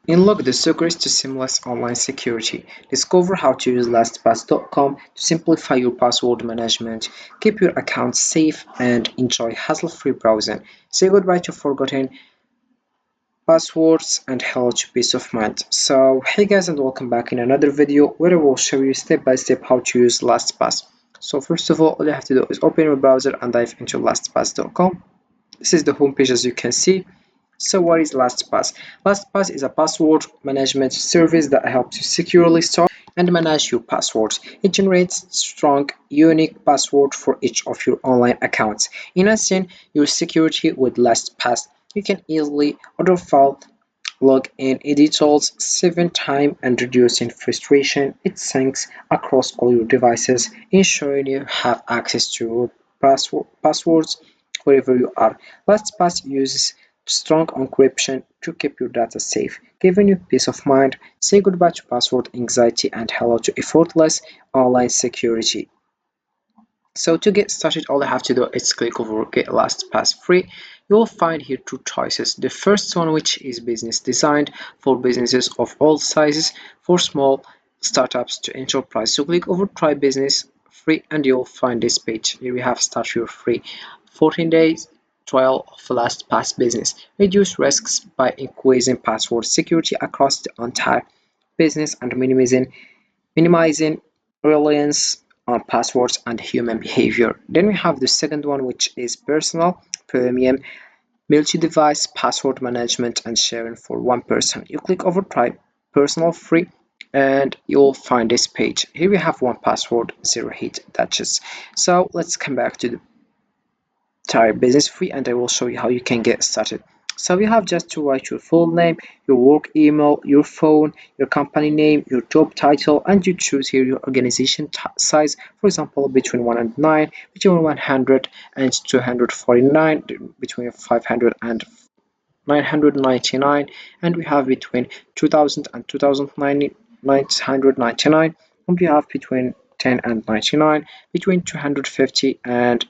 Unlock the secrets to seamless online security. Discover how to use LastPass.com to simplify your password management, keep your account safe, and enjoy hassle-free browsing. Say goodbye to forgotten passwords and hello to peace of mind. So, hey guys, and welcome back in another video where I will show you step by step how to use LastPass. So, first of all you have to do is open your browser and dive into LastPass.com. This is the homepage as you can see. So what is LastPass? LastPass is a password management service that helps you securely store and manage your passwords. It generates strong, unique password for each of your online accounts. Enhancing your security with LastPass, you can easily autofill, log in editors, saving time and reducing frustration. It syncs across all your devices, ensuring you have access to your passwords wherever you are. LastPass uses strong encryption to keep your data safe, giving you peace of mind. Say goodbye to password anxiety and hello to effortless online security. So to get started, all you have to do is click over Get LastPass Free. You will find here two choices. The first one, which is business designed for businesses of all sizes, for small startups to enterprise. So click over Try Business Free and you'll find this page. Here we have Start Your Free 14 days trial of LastPass Business. Reduce risks by increasing password security across the entire business and minimizing reliance on passwords and human behavior. Then we have the second one, which is personal premium multi-device password management and sharing for one person. You click over Try Personal Free and you'll find this page. Here we have one password, zero hit touches. So let's come back to the Try Business Free and I will show you how you can get started. So you have just to write your full name, your work email, your phone, your company name, your job title, and you choose here your organization size, for example, between 1 and 9, between 100 and 249, between 500 and 999, and we have between 2000 and 2999, and we have between 10 and 99, between 250 and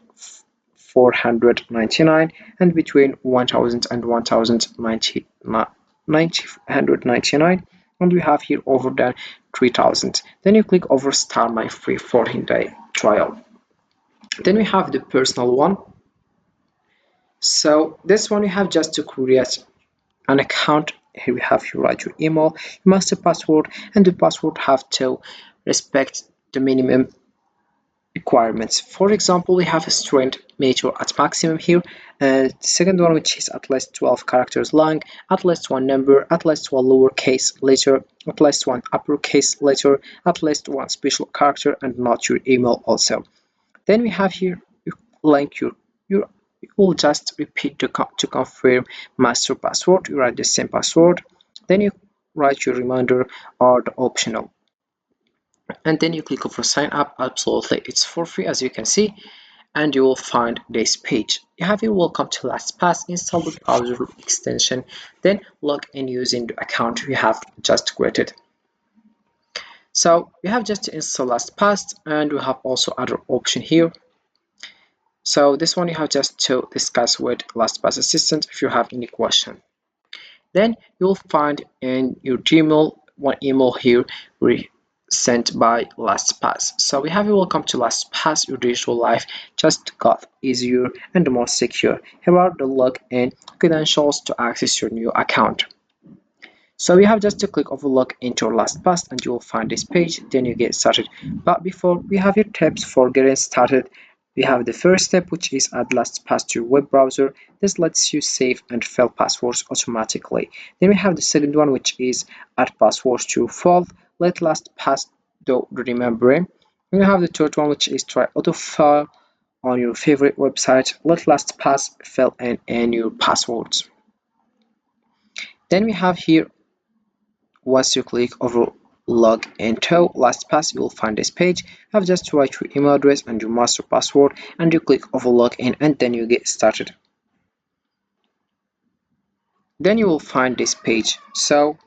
499, and between 1000 and 1999, and we have here over than 3000. Then you click over Start My Free 14-day trial. Then we have the personal one. So this one you have just to create an account. Here we have you write your email, your master password, and the password have to respect the minimum requirements. For example, we have a student major at maximum here, and the second one, which is at least 12 characters long, at least one number, at least one lowercase letter, at least one uppercase letter, at least one special character, and not your email also. Then we have here you link your you will just repeat to confirm master password. You write the same password, then you write your reminder or the optional, and then you click over sign up. Absolutely, it's for free as you can see, and you will find this page. You have your welcome to LastPass. Install the browser extension, then log in using the account you have just created. So you have just to install LastPass, and we have also other option here. So this one you have just to discuss with LastPass assistant if you have any question. Then you'll find in your Gmail one email here sent by LastPass. So we have a welcome to LastPass. Your digital life just got easier and more secure. Here are the login credentials to access your new account. So you have just to click over log into LastPass and you will find this page. Then you get started. But before we have your tips for getting started, we have the first step, which is add LastPass to your web browser. This lets you save and fill passwords automatically. Then we have the second one, which is add passwords to your phone. Let LastPass do the remembering. Then we have the third one, which is try autofill on your favorite website. Let LastPass fill in your passwords. Then we have here, once you click over log into LastPass, you will find this page. You have just to write your email address and your master password, and you click over login, and then you get started. Then you will find this page. So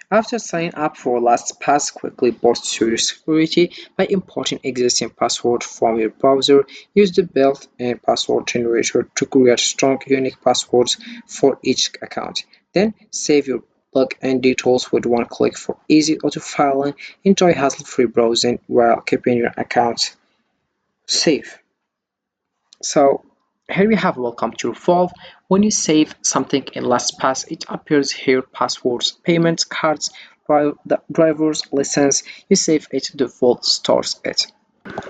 after signing up for LastPass, quickly boost your security by importing existing password from your browser. Use the built-in password generator to create strong, unique passwords for each account. Then save your login details with one click for easy auto-filing. Enjoy hassle-free browsing while keeping your account safe. So here we have welcome to Revolve. When you save something in LastPass, it appears here: passwords, payments, cards, the driver's license. You save it, default stores it.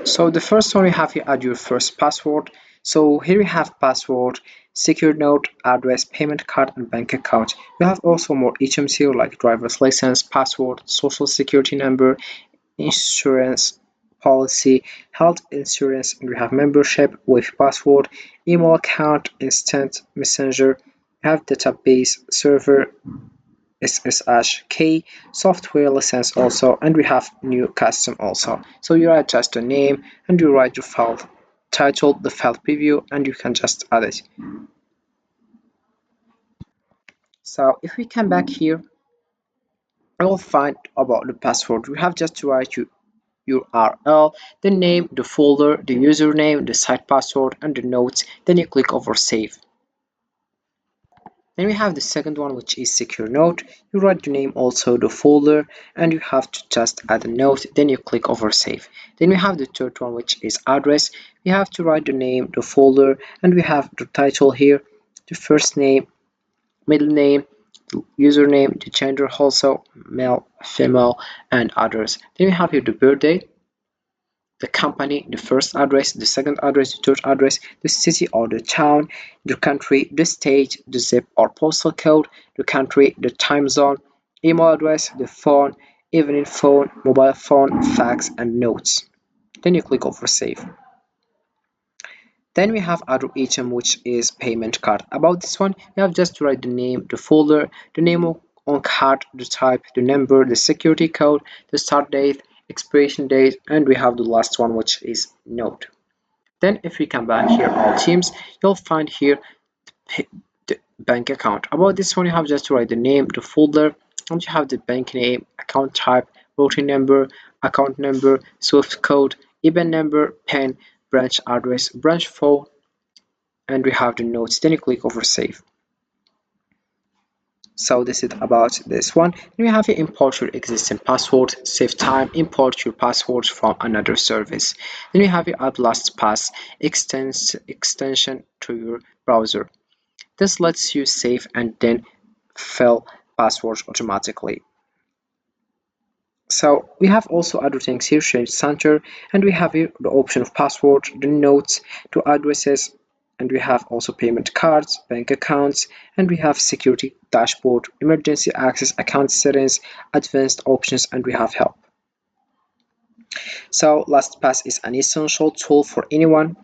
So the first one you have, you add your first password. So here we have password, secure note, address, payment card, and bank account. You have also more items here like driver's license, password, social security number, insurance policy, health insurance, and we have membership with password, email account, instant messenger, we have database server, SSH software license also, and we have new custom also. So you write just a name and you write your file title, the file preview, and you can just add it. So if we come back here, I will find about the password. We have just to write your URL, the name, the folder, the username, the site password, and the notes. Then you click over save. Then we have the second one, which is secure note. You write the name, also the folder, and you have to just add a note. Then you click over save. Then we have the third one, which is address. We have to write the name, the folder, and we have the title here, the first name, middle name, the username, the gender, also male, female, and others. Then we have here the birthday, the company, the first address, the second address, the third address, the city or the town, the country, the state, the zip or postal code, the country, the time zone, email address, the phone, evening phone, mobile phone, fax, and notes. Then you click over save. Then we have other item, which is payment card. About this one, you have just to write the name, the folder, the name on card, the type, the number, the security code, the start date, expiration date, and we have the last one, which is note. Then if we come back here, all teams, you'll find here the bank account. About this one, you have just to write the name, the folder, and you have the bank name, account type, routing number, account number, SWIFT code, IBAN number, PIN, branch address, branch phone, and we have the notes. Then you click over save. So this is about this one. Then we have to import your existing password, save time, import your passwords from another service. Then we have your add LastPass extension to your browser. This lets you save and then fill passwords automatically. So we have also other things here, change center, and we have here the option of password, the notes, to addresses, and we have also payment cards, bank accounts, and we have security dashboard, emergency access, account settings, advanced options, and we have help. So LastPass is an essential tool for anyone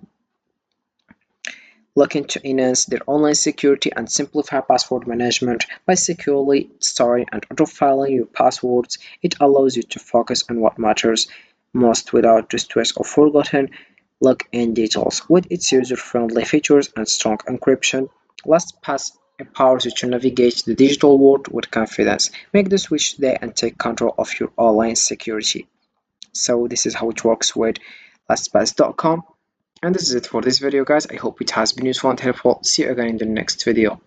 looking to enhance their online security and simplify password management. By securely storing and auto-filing your passwords, it allows you to focus on what matters most without the stress of forgotten login details. With its user-friendly features and strong encryption, LastPass empowers you to navigate the digital world with confidence. Make the switch today and take control of your online security. So this is how it works with LastPass.com. And this is it for this video, guys. I hope it has been useful and helpful. See you again in the next video.